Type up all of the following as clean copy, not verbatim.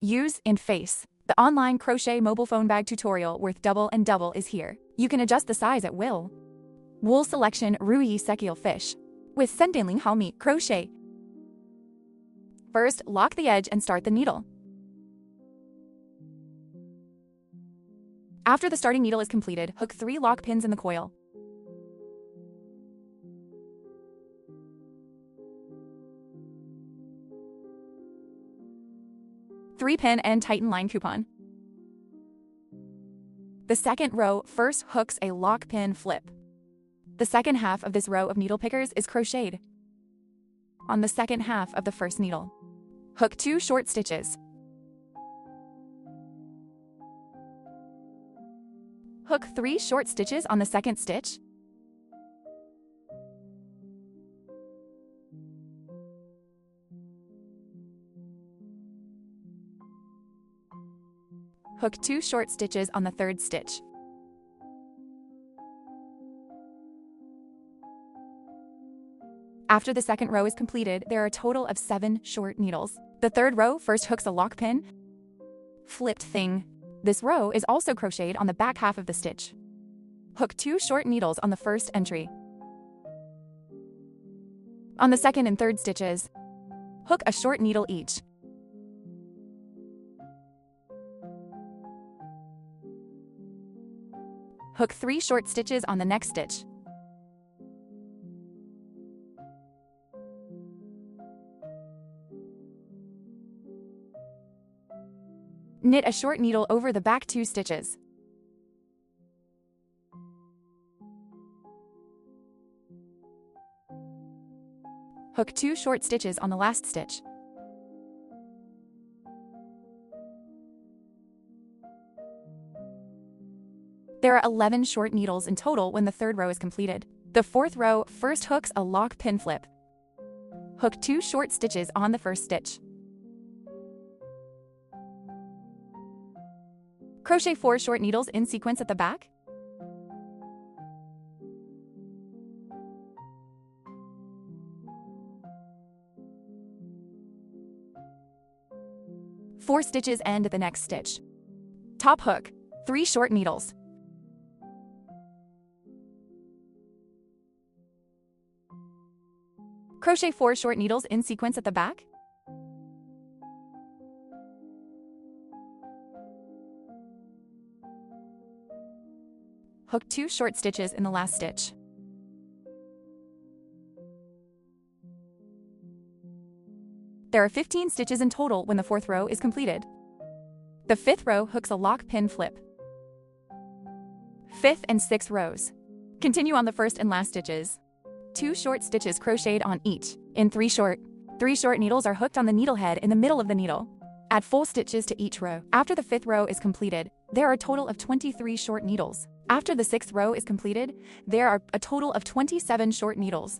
Use and face. The online crochet mobile phone bag tutorial worth double and double is here. You can adjust the size at will. Wool selection Rui Sekil fish. With Sendenling Halmi crochet. First, lock the edge and start the needle. After the starting needle is completed, hook 3 lock pins in the coil. Three-pin and tighten line coupon. The second row first hooks a lock pin flip. The second half of this row of needle pickers is crocheted on the second half of the first needle. Hook 2 short stitches. Hook 3 short stitches on the second stitch. Hook 2 short stitches on the third stitch. After the second row is completed, there are a total of 7 short needles. The third row first hooks a lock pin, flipped thing. This row is also crocheted on the back half of the stitch. Hook 2 short needles on the first entry. On the second and third stitches, hook a short needle each. Hook 3 short stitches on the next stitch. Knit a short needle over the back 2 stitches. Hook 2 short stitches on the last stitch. There are 11 short needles in total when the third row is completed. The fourth row first hooks a lock pin flip. Hook 2 short stitches on the first stitch. Crochet 4 short needles in sequence at the back. Four stitches end at the next stitch. Top hook, 3 short needles. Crochet 4 short needles in sequence at the back. Hook 2 short stitches in the last stitch. There are 15 stitches in total when the fourth row is completed. The fifth row hooks a lock pin flip. Fifth and sixth rows. Continue on the first and last stitches. 2 short stitches crocheted on each. In 3 short needles are hooked on the needle head in the middle of the needle. Add full stitches to each row. After the fifth row is completed, there are a total of 23 short needles. After the sixth row is completed, there are a total of 27 short needles.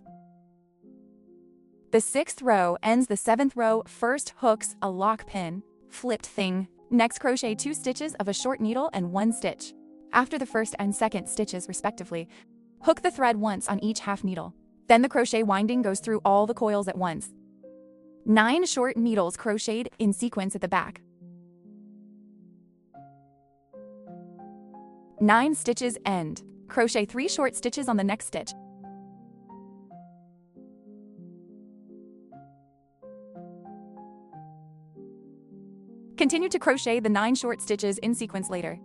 The sixth row ends the seventh row first hooks a lock pin, flipped thing. Next crochet 2 stitches of a short needle and 1 stitch. After the first and second stitches respectively, hook the thread once on each half needle. Then the crochet winding goes through all the coils at once. 9 short needles crocheted in sequence at the back. 9 stitches end. Crochet 3 short stitches on the next stitch. Continue to crochet the 9 short stitches in sequence later.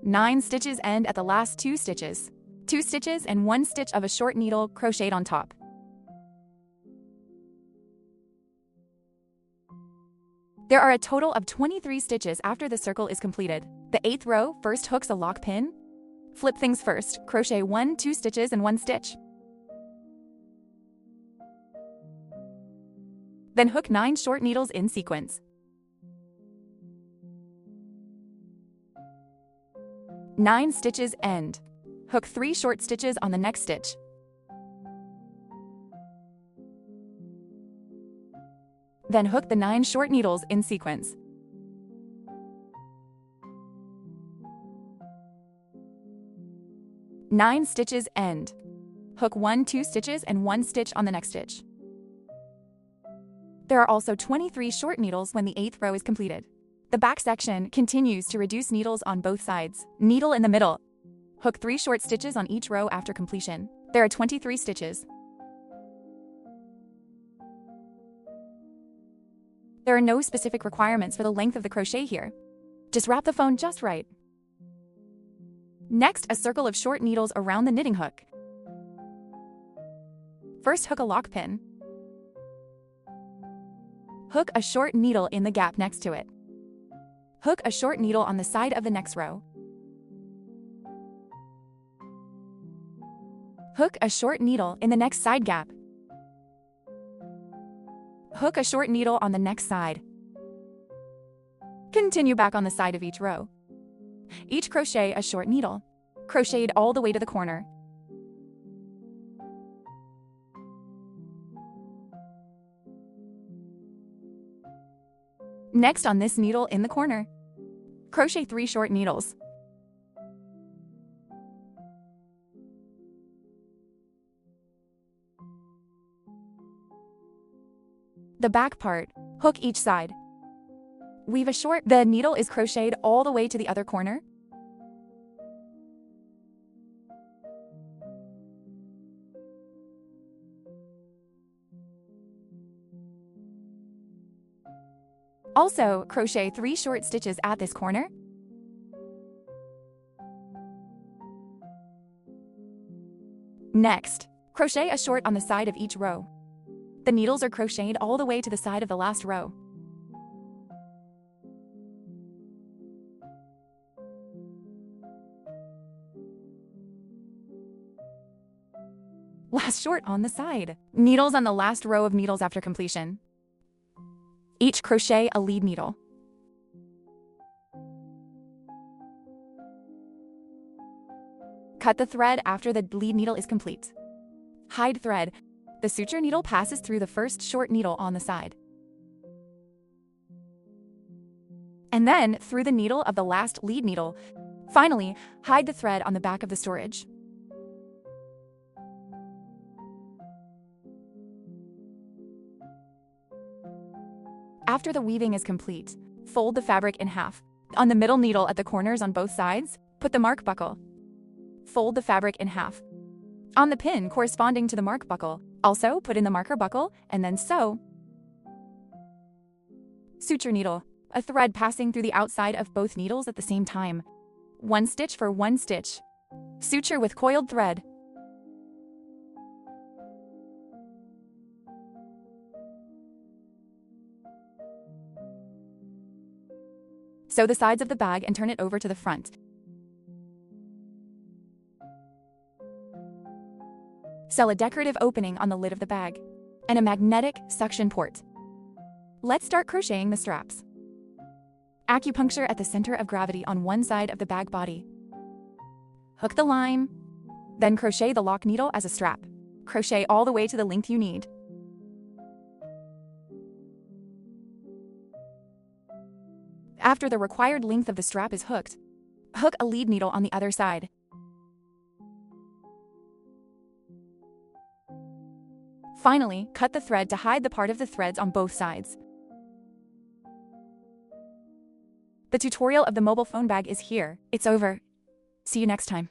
9 stitches end at the last 2 stitches. 2 stitches and 1 stitch of a short needle crocheted on top. There are a total of 23 stitches after the circle is completed. The 8th row first hooks a lock pin. Flip things first, crochet 1, 2 stitches and 1 stitch. Then hook 9 short needles in sequence. 9 stitches end. Hook 3 short stitches on the next stitch. Then hook the 9 short needles in sequence. Nine stitches end. Hook 1, 2 stitches and 1 stitch on the next stitch. There are also 23 short needles when the 8th row is completed. The back section continues to reduce needles on both sides. Needle in the middle. Hook 3 short stitches on each row after completion. There are 23 stitches. There are no specific requirements for the length of the crochet here. Just wrap the phone just right. Next, a circle of short needles around the knitting hook. First, hook a lock pin. Hook a short needle in the gap next to it. Hook a short needle on the side of the next row. Hook a short needle in the next side gap. Hook a short needle on the next side. Continue back on the side of each row. Each crochet a short needle, crocheted all the way to the corner. Next, on this needle in the corner, crochet 3 short needles. The back part, hook each side. Weave a short. The needle is crocheted all the way to the other corner. Also, crochet 3 short stitches at this corner. Next, crochet a short on the side of each row. The needles are crocheted all the way to the side of the last row. Last short on the side. Needles on the last row of needles after completion. Each crochet a lead needle. Cut the thread after the lead needle is complete. Hide thread. The suture needle passes through the first short needle on the side, and then through the needle of the last lead needle. Finally, hide the thread on the back of the storage. After the weaving is complete, fold the fabric in half. On the middle needle at the corners on both sides, put the mark buckle. Fold the fabric in half. On the pin corresponding to the mark buckle, also put in the marker buckle and then sew. Suture needle. A thread passing through the outside of both needles at the same time. 1 stitch for 1 stitch. Suture with coiled thread. Sew the sides of the bag and turn it over to the front. Sew a decorative opening on the lid of the bag and a magnetic suction port. Let's start crocheting the straps. Acupuncture at the center of gravity on one side of the bag body. Hook the line, then crochet the lock needle as a strap. Crochet all the way to the length you need. After the required length of the strap is hooked, hook a lead needle on the other side. Finally, cut the thread to hide the part of the threads on both sides. The tutorial of the mobile phone bag is here. It's over. See you next time.